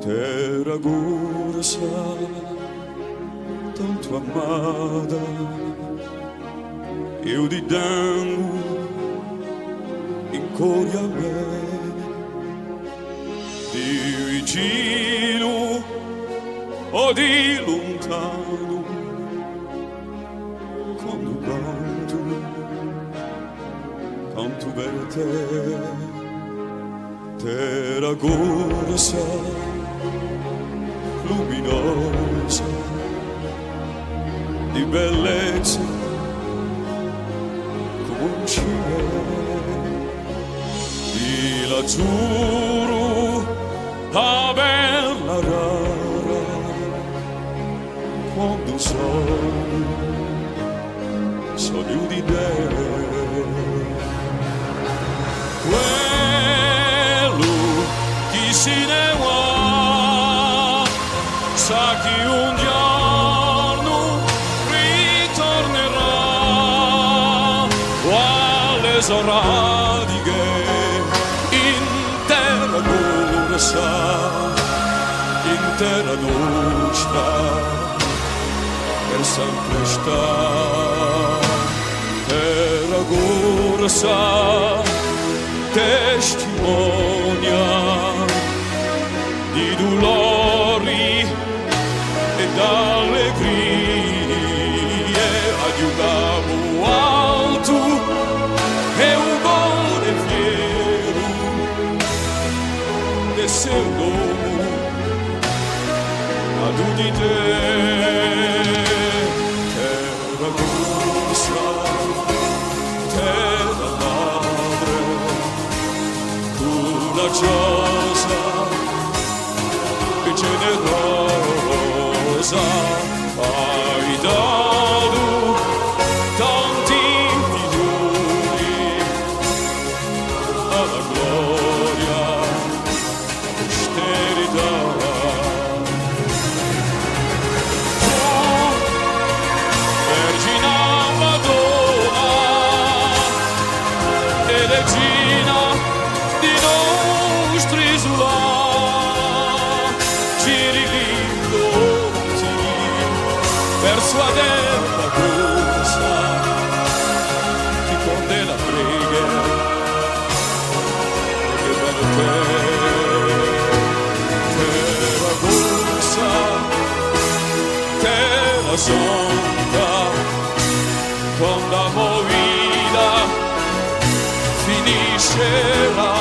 terra gorsa tanto amada, io di dango in cuore a me, di vicino o di lontano, quando canto per te, terra gorsa luminosa di bellezza come un cielo di l'azzurro a bella rara, quando sogno di te, quello chi se ne va sa che un giorno ritornerà, quale soradiche intera corsa, intera nostra per sempre sta, terra corsa testimonia di dolori e d'allegrie, aiutavo alto e un cuore fiero del seu nome ad di te, terra corsa, terra madre, coraggiosa e generosa, hai dato tanti milioni alla gloria, posterità. Tu, Vergine Madonna e regina di nostri isolati, giri l'indotti persuadere la corsa chi conde la preghiera, che bello te, terra corsa, terra sonda, quando la movida finisce là.